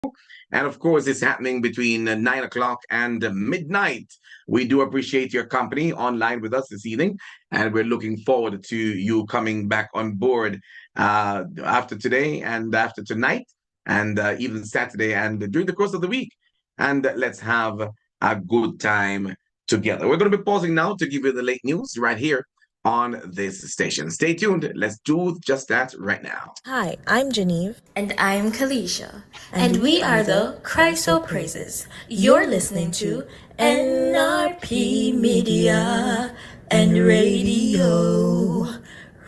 And of course, it's happening between 9 o'clock and midnight. We do appreciate your company online with us this evening, and we're looking forward to you coming back on board after today and after tonight, and even Saturday and during the course of the week. And let's have a good time together. We're going to be pausing now to give you the late news right here on this station. Stay tuned. Let's do just that right now. Hi, I'm Genevieve. And I'm Kalisha. And we are the Chryso Praises. You're listening to NRP Media and Radio.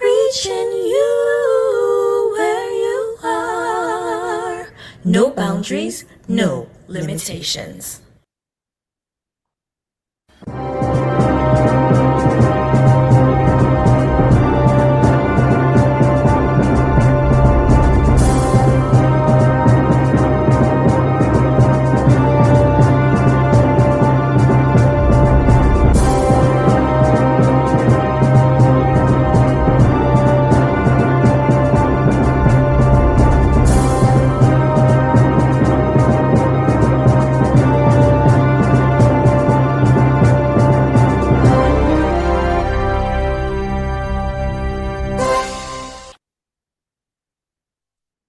Reaching you where you are. No boundaries, no limitations.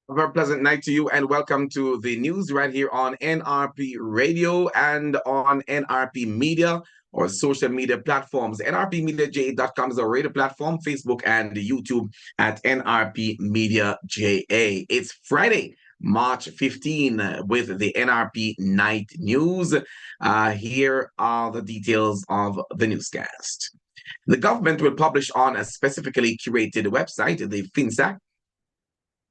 A very pleasant night to you, and welcome to the news right here on NRP Radio and on NRP Media or social media platforms. NRPMediaJA.com is our radio platform, Facebook and YouTube at NRP Media JA. It's Friday, March 15, with the NRP Night News. Here are the details of the newscast. The government will publish on a specifically curated website,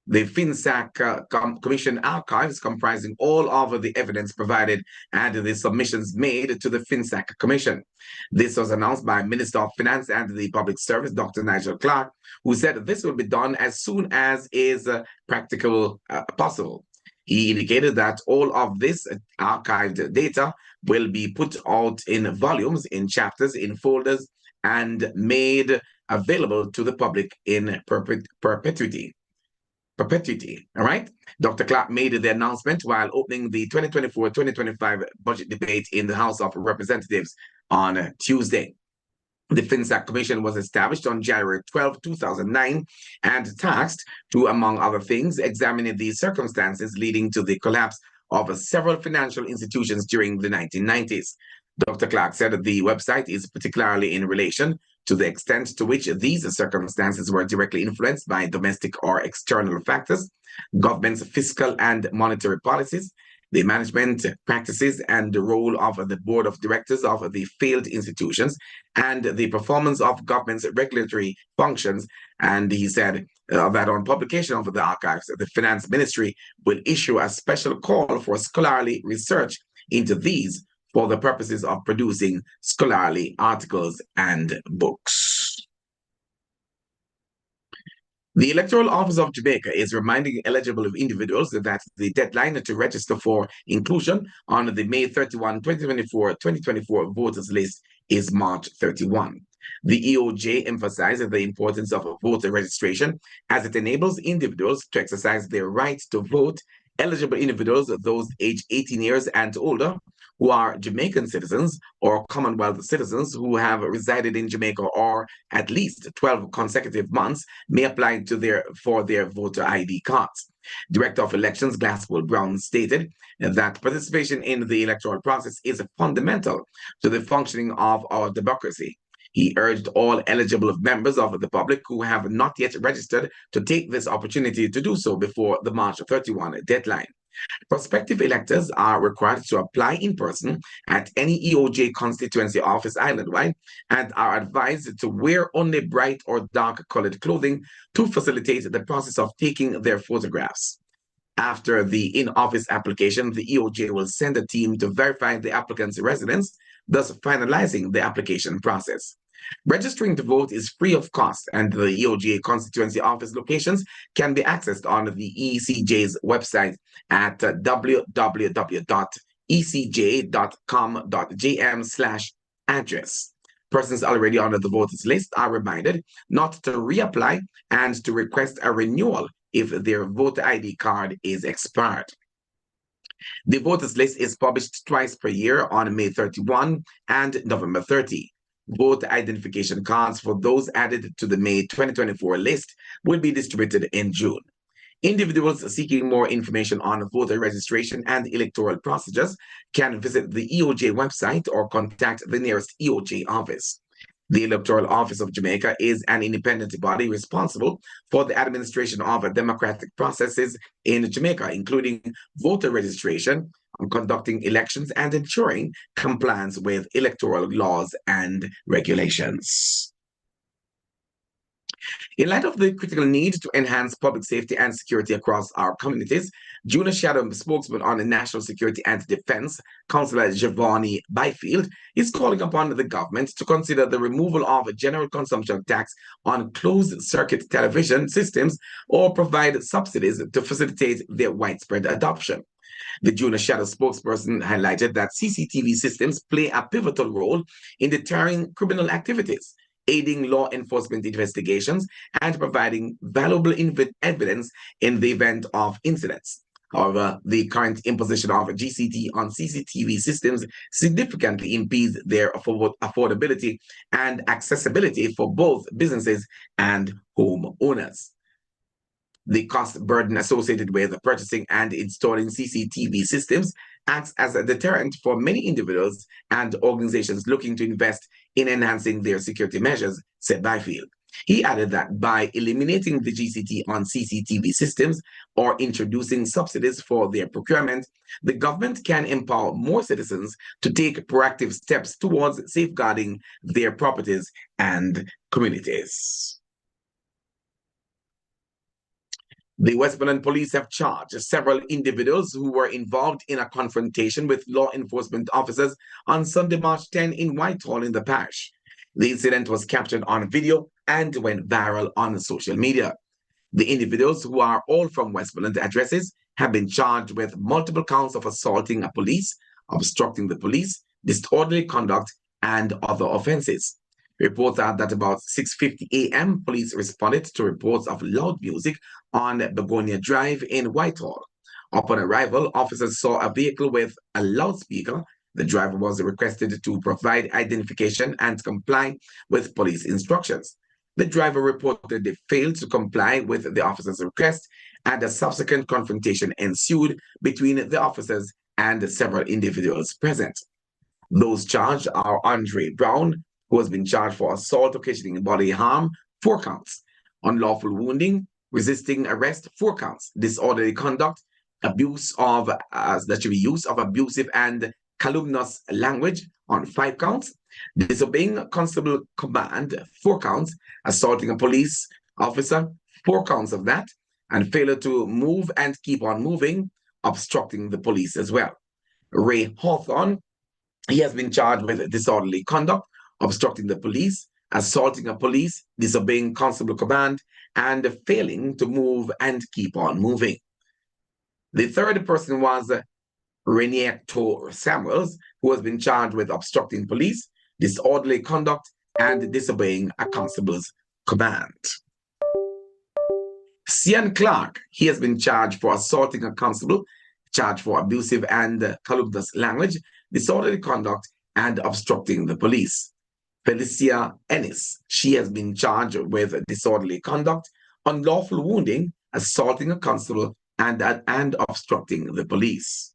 the FinSAC Commission archives comprising all of the evidence provided and the submissions made to the FinSAC Commission. This was announced by Minister of Finance and the Public Service, Dr. Nigel Clark, who said this will be done as soon as is practical possible. He indicated that all of this archived data will be put out in volumes, in chapters, in folders, and made available to the public in perpetuity. All right? Dr. Clark made the announcement while opening the 2024-2025 budget debate in the House of Representatives on Tuesday. The FinSAC Commission was established on January 12, 2009, and tasked to, among other things, examine the circumstances leading to the collapse of several financial institutions during the 1990s. Dr. Clark said that the website is particularly in relation to the extent to which these circumstances were directly influenced by domestic or external factors, government's fiscal and monetary policies, the management practices and the role of the board of directors of the failed institutions, and the performance of government's regulatory functions. And he said that on publication of the archives, the Finance Ministry will issue a special call for scholarly research into these for the purposes of producing scholarly articles and books. The Electoral Office of Jamaica is reminding eligible individuals that the deadline to register for inclusion on the May 31, 2024 voters list is March 31. The EOJ emphasizes the importance of voter registration as it enables individuals to exercise their right to vote. Eligible individuals, those aged 18 years and older, who are Jamaican citizens or Commonwealth citizens who have resided in Jamaica or at least 12 consecutive months, may apply for their voter ID cards. Director of Elections Glasswell Brown stated that participation in the electoral process is fundamental to the functioning of our democracy. He urged all eligible members of the public who have not yet registered to take this opportunity to do so before the March 31 deadline. Prospective electors are required to apply in person at any EOJ constituency office island-wide and are advised to wear only bright or dark-colored clothing to facilitate the process of taking their photographs. After the in-office application, the EOJ will send a team to verify the applicant's residence, thus finalizing the application process. Registering to vote is free of cost, and the EOJ constituency office locations can be accessed on the ECJ's website at www.ecj.com.jm/address. Persons already on the voters list are reminded not to reapply and to request a renewal if their voter ID card is expired. The voters list is published twice per year on May 31 and November 30. Voter identification cards for those added to the May 2024 list will be distributed in June. Individuals seeking more information on voter registration and electoral procedures can visit the EOJ website or contact the nearest EOJ office. The Electoral Office of Jamaica is an independent body responsible for the administration of democratic processes in Jamaica, including voter registration, conducting elections, and ensuring compliance with electoral laws and regulations. In light of the critical need to enhance public safety and security across our communities, Junior Shadow spokesman on the National Security and Defense, Councillor Giovanni Byfield, is calling upon the government to consider the removal of a general consumption tax on closed-circuit television systems or provide subsidies to facilitate their widespread adoption. The Junior Shadow spokesperson highlighted that CCTV systems play a pivotal role in deterring criminal activities, aiding law enforcement investigations, and providing valuable evidence in the event of incidents. However, the current imposition of GCT on CCTV systems significantly impedes their affordability and accessibility for both businesses and homeowners. The cost burden associated with purchasing and installing CCTV systems acts as a deterrent for many individuals and organizations looking to invest in enhancing their security measures, said Byfield. He added that by eliminating the GCT on CCTV systems or introducing subsidies for their procurement, the government can empower more citizens to take proactive steps towards safeguarding their properties and communities. The Westmoreland police have charged several individuals who were involved in a confrontation with law enforcement officers on Sunday, March 10 in Whitehall in the parish. The incident was captured on video and went viral on social media. The individuals, who are all from Westmoreland addresses, have been charged with multiple counts of assaulting a police, obstructing the police, disorderly conduct, and other offenses. Reports are that about 6:50 a.m., police responded to reports of loud music on Begonia Drive in Whitehall. Upon arrival, officers saw a vehicle with a loudspeaker. The driver was requested to provide identification and comply with police instructions. The driver reportedly failed to comply with the officer's request, and a subsequent confrontation ensued between the officers and several individuals present. Those charged are Andre Brown, who has been charged for assault occasioning bodily harm, 4 counts, unlawful wounding, resisting arrest, 4 counts, disorderly conduct, use of abusive and calumnious language on 5 counts, disobeying constable command, 4 counts, assaulting a police officer, 4 counts of that, and failure to move and keep on moving, obstructing the police as well. Ray Hawthorne, he has been charged with disorderly conduct, obstructing the police, assaulting a police, disobeying constable command, and failing to move and keep on moving. The third person was Renieto Samuels, who has been charged with obstructing police, disorderly conduct, and disobeying a constable's command. Cian Clark, he has been charged for assaulting a constable, charged for abusive and calumnious language, disorderly conduct, and obstructing the police. Felicia Ennis, she has been charged with disorderly conduct, unlawful wounding, assaulting a constable, and obstructing the police.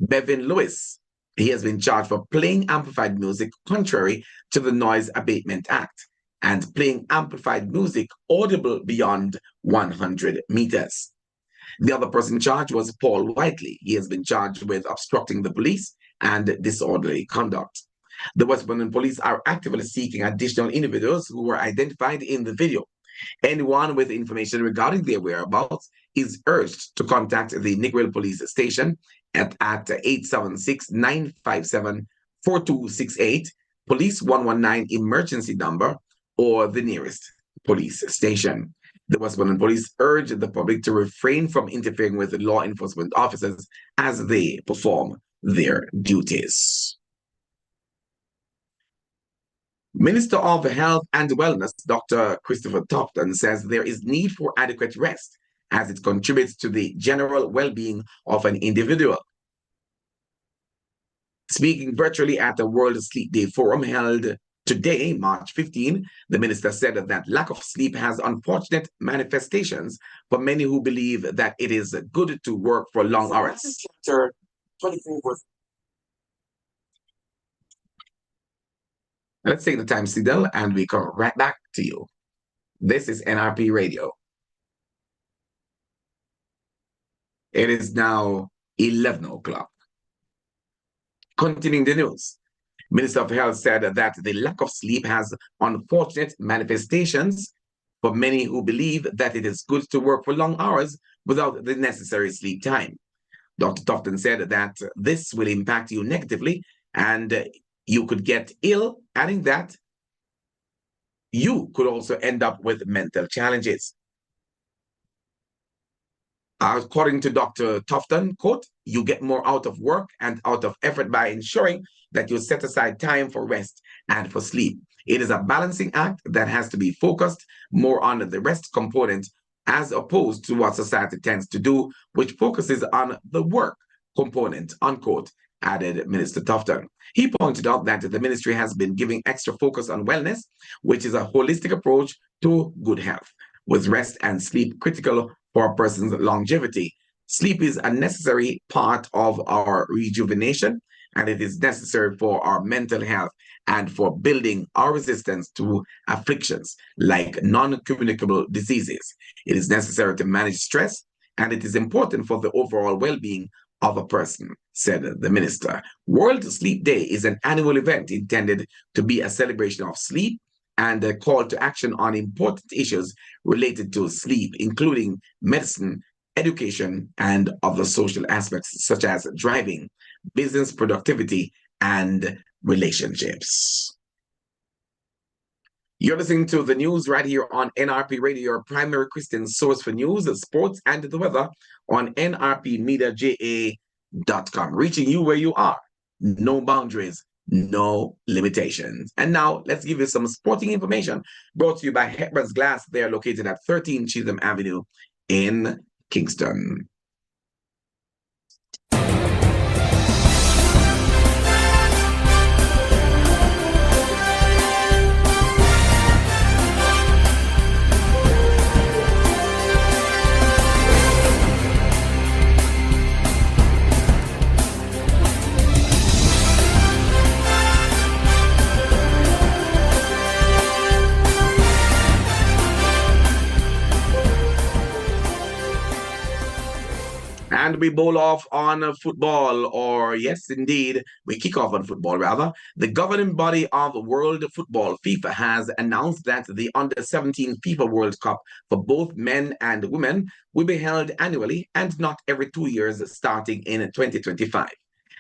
Bevin Lewis, he has been charged for playing amplified music contrary to the Noise Abatement Act and playing amplified music audible beyond 100 meters. The other person charged was Paul Whiteley. He has been charged with obstructing the police and disorderly conduct. The Westmoreland police are actively seeking additional individuals who were identified in the video. Anyone with information regarding their whereabouts is urged to contact the Negril Police Station at 876-957-4268, Police 119 emergency number, or the nearest police station. The Westmoreland police urge the public to refrain from interfering with law enforcement officers as they perform their duties. Minister of Health and Wellness, Dr. Christopher Tofton, says there is need for adequate rest as it contributes to the general well-being of an individual. Speaking virtually at the World Sleep Day Forum held today, March 15, the minister said that lack of sleep has unfortunate manifestations for many who believe that it is good to work for long hours. Let's take the time signal and we come right back to you. This is NRP Radio. It is now 11 o'clock. Continuing the news, Minister of Health said that the lack of sleep has unfortunate manifestations for many who believe that it is good to work for long hours without the necessary sleep time. Dr. Tufton said that this will impact you negatively and you could get ill, adding that you could also end up with mental challenges. According to Dr. Tufton, quote, you get more out of work and out of effort by ensuring that you set aside time for rest and for sleep. It is a balancing act that has to be focused more on the rest component as opposed to what society tends to do, which focuses on the work component, unquote, added Minister Tufton. He pointed out that the ministry has been giving extra focus on wellness, which is a holistic approach to good health, with rest and sleep critical for a person's longevity. Sleep is a necessary part of our rejuvenation, and it is necessary for our mental health and for building our resistance to afflictions like non-communicable diseases. It is necessary to manage stress, and it is important for the overall well-being of a person, said the minister. World Sleep Day is an annual event intended to be a celebration of sleep and a call to action on important issues related to sleep, including medicine, education, and other social aspects such as driving, business productivity, and relationships. You're listening to the news right here on NRP Radio, your primary Christian source for news, sports, and the weather on nrpmediaja.com. Reaching you where you are. No boundaries, no limitations. And now let's give you some sporting information brought to you by Hepburn's Glass. They are located at 13 Chisholm Avenue in Kingston. And we bowl off on football, or yes, indeed, we kick off on football rather. The governing body of World Football, FIFA, has announced that the Under-17 FIFA World Cup for both men and women will be held annually and not every 2 years starting in 2025.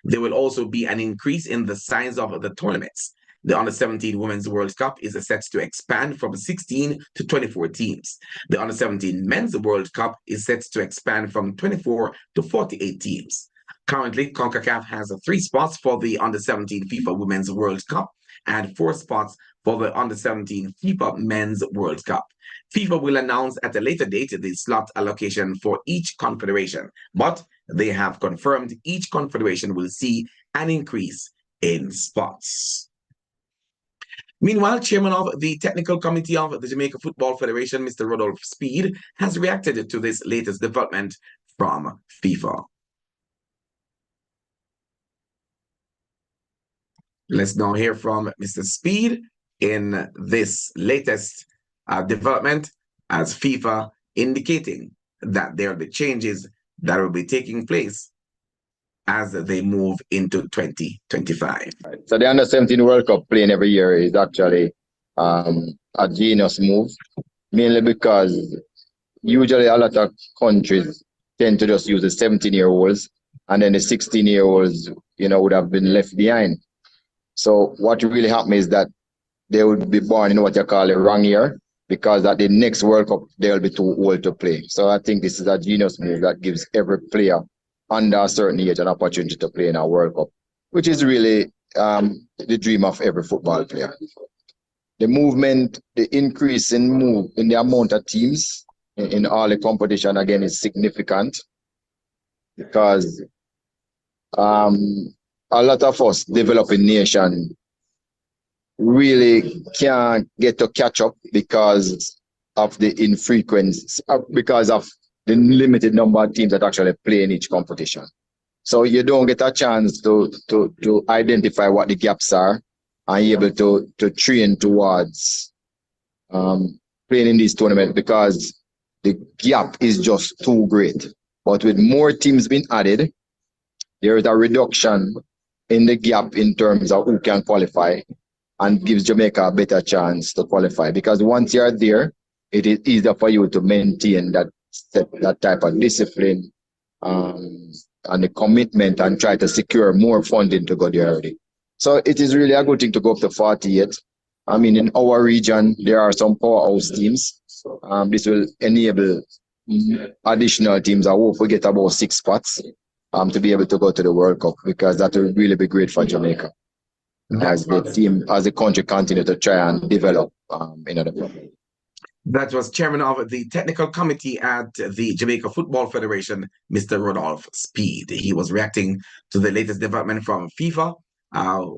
There will also be an increase in the size of the tournaments. The Under-17 Women's World Cup is set to expand from 16 to 24 teams. The Under-17 Men's World Cup is set to expand from 24 to 48 teams. Currently, CONCACAF has 3 spots for the Under-17 FIFA Women's World Cup and 4 spots for the Under-17 FIFA Men's World Cup. FIFA will announce at a later date the slot allocation for each confederation, but they have confirmed each confederation will see an increase in spots. Meanwhile, chairman of the technical committee of the Jamaica Football Federation, Mr. Rodolph Speed, has reacted to this latest development from FIFA. Let's now hear from Mr. Speed in this latest development, as FIFA indicating that there are the changes that will be taking place as they move into 2025. Right. So the Under-17 World Cup playing every year is actually a genius move, mainly because usually a lot of countries tend to just use the 17-year-olds, and then the 16-year-olds, would have been left behind. So what really happened is that they would be born in what you call a wrong year, because at the next World Cup, they'll be too old to play. So I think this is a genius move that gives every player under a certain age an opportunity to play in a World Cup, which is really the dream of every football player. The movement, the increase in the amount of teams in all the competition again is significant because a lot of us developing nation really can't get to catch up because of the infrequency, because of the limited number of teams that actually play in each competition. So you don't get a chance to identify what the gaps are and able to train towards playing in this tournament because the gap is just too great. But with more teams being added, there is a reduction in the gap in terms of who can qualify and gives Jamaica a better chance to qualify. Because once you're there, it is easier for you to maintain that type of discipline and the commitment and try to secure more funding to go there already. So it is really a good thing to go up to 48. I mean, in our region, there are some powerhouse teams. This will enable additional teams. I hope we get about 6 spots to be able to go to the World Cup because that will really be great for Jamaica as the country continue to try and develop another problem. That was chairman of the technical committee at the Jamaica Football Federation, Mr. Rodolph Speed. He was reacting to the latest development from FIFA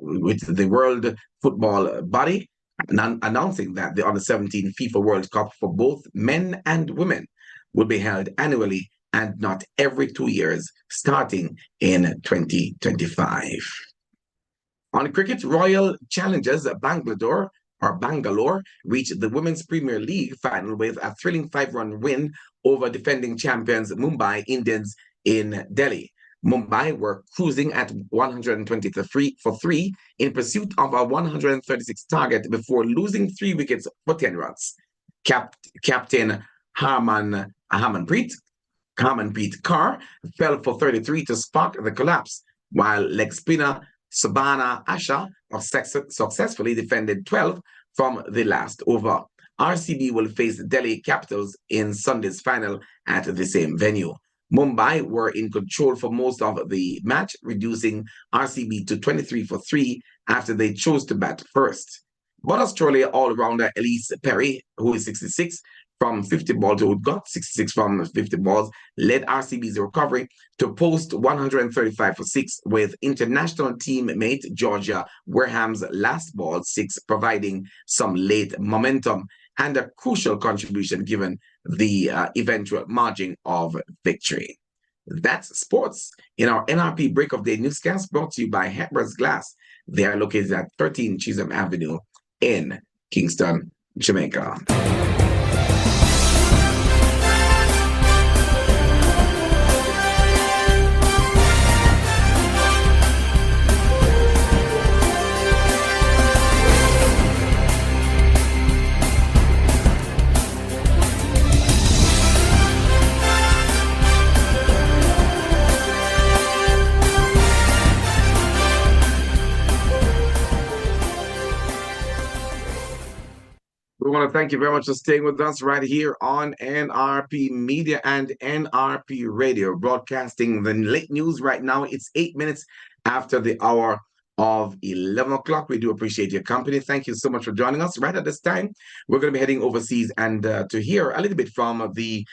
with the World Football Body announcing that the Under-17 FIFA World Cup for both men and women will be held annually and not every 2 years, starting in 2025. On cricket, Royal Challengers Bangalore reached the Women's Premier League final with a thrilling 5-run win over defending champions Mumbai Indians in Delhi. Mumbai were cruising at 123 for 3 in pursuit of a 136 target before losing 3 wickets for 10 runs. Captain Harmanpreet Kaur fell for 33 to spark the collapse, while leg spinner Sabana Asha successfully defended 12 from the last over. RCB will face the Delhi Capitals in Sunday's final at the same venue. Mumbai were in control for most of the match, reducing RCB to 23 for 3 after they chose to bat first. But Australia all-rounder Elise Perry, who is 66 from 50 balls, who got 66 from 50 balls, led RCB's recovery to post 135 for 6 with international teammate Georgia Wareham's last ball 6 providing some late momentum and a crucial contribution given the eventual margin of victory. That's sports in our NRP Break of Day newscast brought to you by Hepbur's Glass. They are located at 13 Chisholm Avenue in Kingston, Jamaica. We want to thank you very much for staying with us right here on NRP Media and NRP Radio, broadcasting the late news right now. It's 8 minutes after the hour of 11 o'clock. We do appreciate your company. Thank you so much for joining us. Right at this time, we're going to be heading overseas and to hear a little bit from the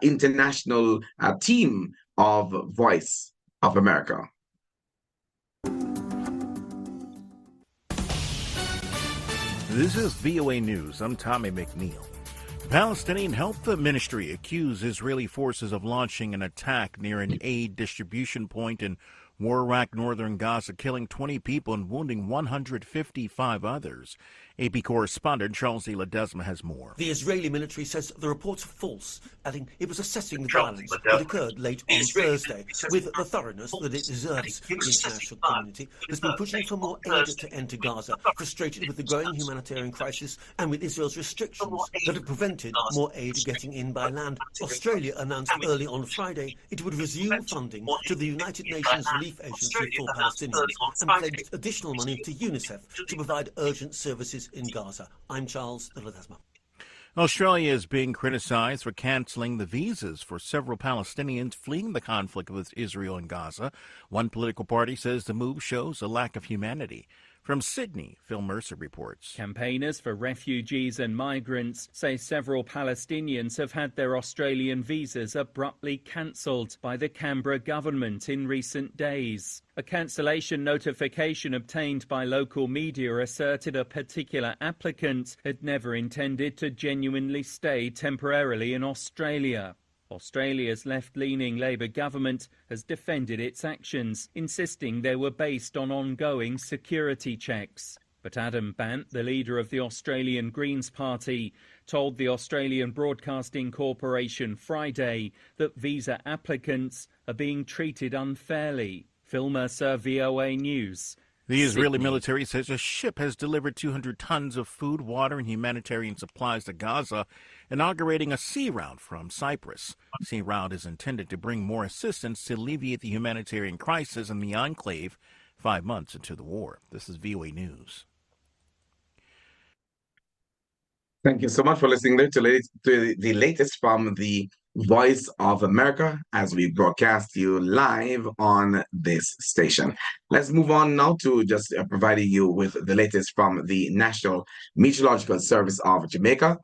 international team of Voice of America. This is VOA News. I'm Tommy McNeil. The Palestinian Health Ministry accused Israeli forces of launching an attack near an aid distribution point in war-racked northern Gaza, killing 20 people and wounding 155 others. AP correspondent Charles De Ledesma has more. The Israeli military says the reports are false, adding it was assessing the violence that occurred late on Thursday with the thoroughness that it deserves. The international community has been pushing for more aid to enter Gaza, frustrated with the growing humanitarian crisis and with Israel's restrictions that have prevented more aid getting in by land. Australia announced early on Friday it would resume funding to the United Nations Relief Agency for Palestinians and pledged additional money to UNICEF to provide urgent services in Gaza. I'm Charles De Ledesma. Australia is being criticized for canceling the visas for several Palestinians fleeing the conflict with Israel and Gaza. One political party says the move shows a lack of humanity. From Sydney, Phil Mercer reports. Campaigners for refugees and migrants say several Palestinians have had their Australian visas abruptly cancelled by the Canberra government in recent days. A cancellation notification obtained by local media asserted a particular applicant had never intended to genuinely stay temporarily in Australia. Australia's left-leaning Labor government has defended its actions, insisting they were based on ongoing security checks. But Adam Bant, the leader of the Australian Greens Party, told the Australian Broadcasting Corporation Friday that visa applicants are being treated unfairly. Phil Mercer, VOA News. The Israeli Sydney. military says a ship has delivered 200 tons of food, water, and humanitarian supplies to Gaza, inaugurating a sea route from Cyprus. The sea route is intended to bring more assistance to alleviate the humanitarian crisis in the enclave 5 months into the war. This is VOA News. Thank you so much for listening to the latest from the Voice of America as we broadcast you live on this station. Let's move on now to just providing you with the latest from the National Meteorological Service of Jamaica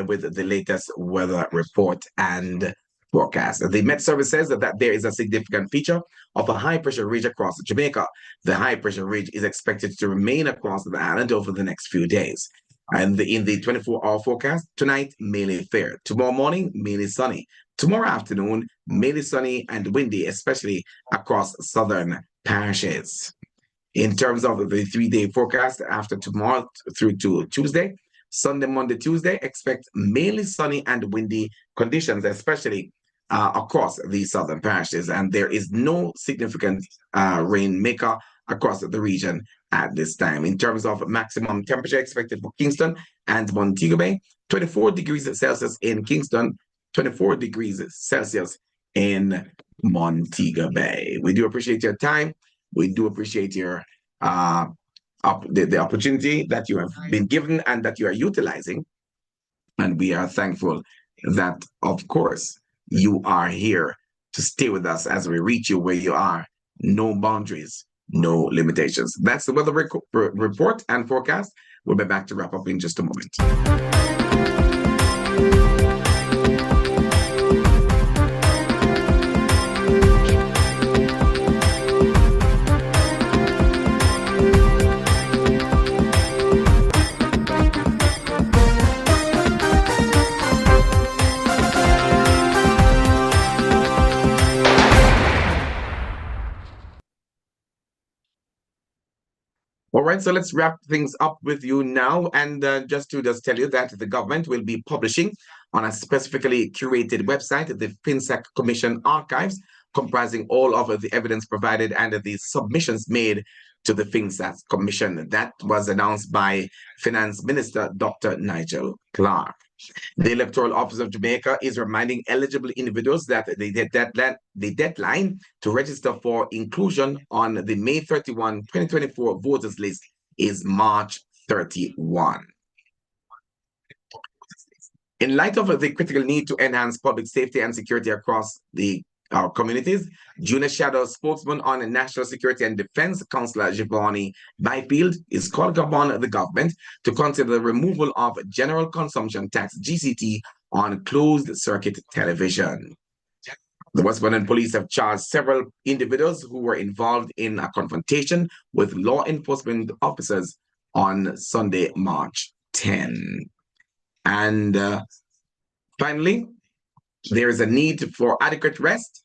with the latest weather report and forecast. The Met Service says that there is a significant feature of a high-pressure ridge across Jamaica. The high-pressure ridge is expected to remain across the island over the next few days. And in the 24-hour forecast, tonight, mainly fair. Tomorrow morning, mainly sunny. Tomorrow afternoon, mainly sunny and windy, especially across southern parishes. In terms of the 3-day forecast, after tomorrow through to Tuesday, Sunday, Monday, Tuesday, expect mainly sunny and windy conditions, especially across the southern parishes. And there is no significant rainmaker across the region at this time. In terms of maximum temperature expected for Kingston and Montego Bay, 24 degrees Celsius in Kingston, 24 degrees Celsius in Montego Bay. We do appreciate your time. We do appreciate your the opportunity that you have been given and that you are utilizing. And we are thankful that, of course, you are here to stay with us as we reach you where you are. No boundaries, no limitations. That's the weather report and forecast. We'll be back to wrap up in just a moment. All right, so let's wrap things up with you now. And just tell you that the government will be publishing on a specifically curated website, the FinSAC Commission archives, comprising all of the evidence provided and the submissions made to the FinSAC Commission. That was announced by Finance Minister Dr. Nigel Clark. The Electoral Office of Jamaica is reminding eligible individuals that the deadline to register for inclusion on the May 31, 2024 voters list is March 31. In light of the critical need to enhance public safety and security across our communities, Junior Shadow spokesman on national security and defense, Councillor Giovanni Byfield, is calling upon the government to consider the removal of general consumption tax GCT on closed circuit television. The West London police have charged several individuals who were involved in a confrontation with law enforcement officers on Sunday, March 10. And finally, there is a need for adequate rest.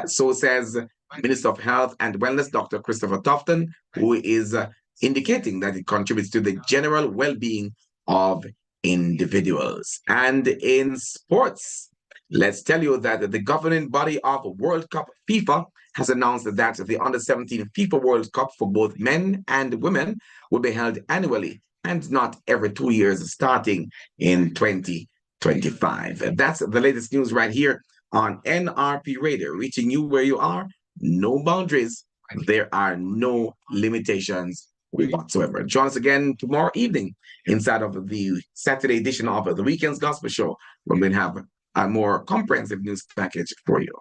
So says Minister of Health and Wellness, Dr. Christopher Tofton, who is indicating that it contributes to the general well-being of individuals. And in sports, let's tell you that the governing body of World Cup FIFA has announced that the Under-17 FIFA World Cup for both men and women will be held annually and not every 2 years starting in 2025. And that's the latest news right here on NRP Radio, reaching you where you are. No boundaries. There are no limitations whatsoever. Join us again tomorrow evening inside of the Saturday edition of the Weekendz Gospel Show, where we'll have a more comprehensive news package for you.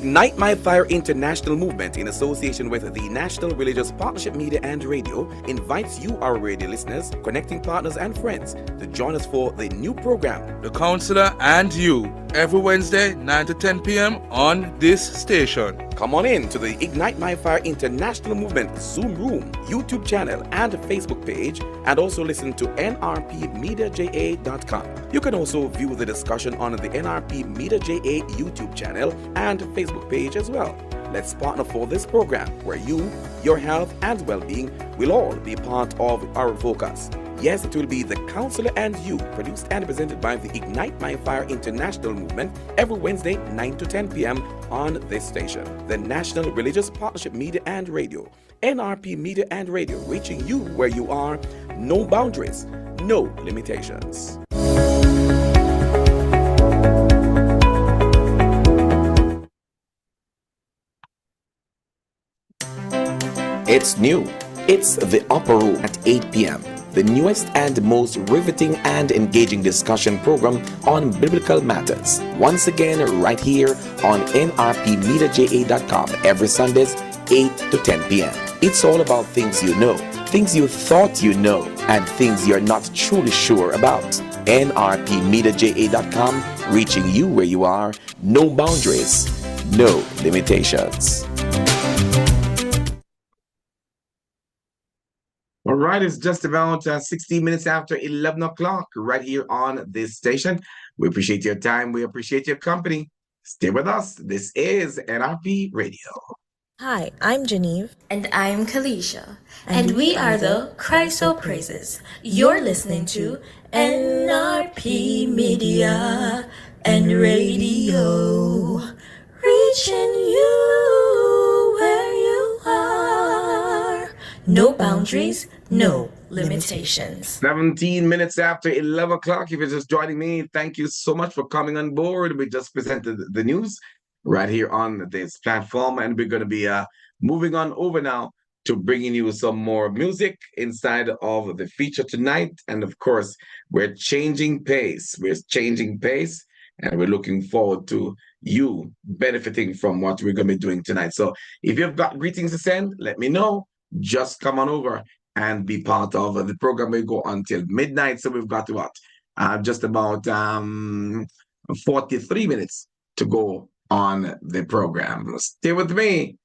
Ignite My Fire International Movement, in association with the National Religious Partnership Media and Radio, invites you, our radio listeners, connecting partners and friends, to join us for the new program, The Counselor and You, every Wednesday, 9 to 10 p.m. on this station. Come on in to the Ignite My Fire International Movement Zoom Room, YouTube channel, and Facebook page, and also listen to nrpmediaja.com. You can also view the discussion on the NRP Media JA YouTube channel and Facebook page as well. Let's partner for this program where you, your health, and well-being will all be part of our focus. Yes, it will be The Counselor and You, produced and presented by the Ignite My Fire International Movement every Wednesday, 9 to 10 p.m. on this station. The National Religious Partnership Media and Radio, NRP Media and Radio, reaching you where you are. No boundaries, no limitations. It's new. It's The Upper Room at 8 p.m. The newest and most riveting and engaging discussion program on biblical matters. Once again, right here on nrpmediaja.com every Sundays, 8 to 10 p.m. It's all about things you know, things you thought you know, and things you're not truly sure about. nrpmediaja.com, reaching you where you are. No boundaries, no limitations. All right, it's just about 16 minutes after 11 o'clock right here on this station. We appreciate your time. We appreciate your company. Stay with us. This is NRP Radio. Hi, I'm Geneve. And I'm Kalisha. And we are the Christ Praises. You're listening to NRP Media and Radio. Reaching you where you are. No boundaries, no limitations. 17 minutes after 11 o'clock. If you're just joining me, thank you so much for coming on board. We just presented the news right here on this platform, and we're going to be moving on over now to bringing you some more music inside of the feature tonight. And of course, we're changing pace. And we're looking forward to you benefiting from what we're going to be doing tonight. So if you've got greetings to send, let me know. Just come on over and be part of the program. We go until midnight. So we've got what? Just about 43 minutes to go on the program. Stay with me.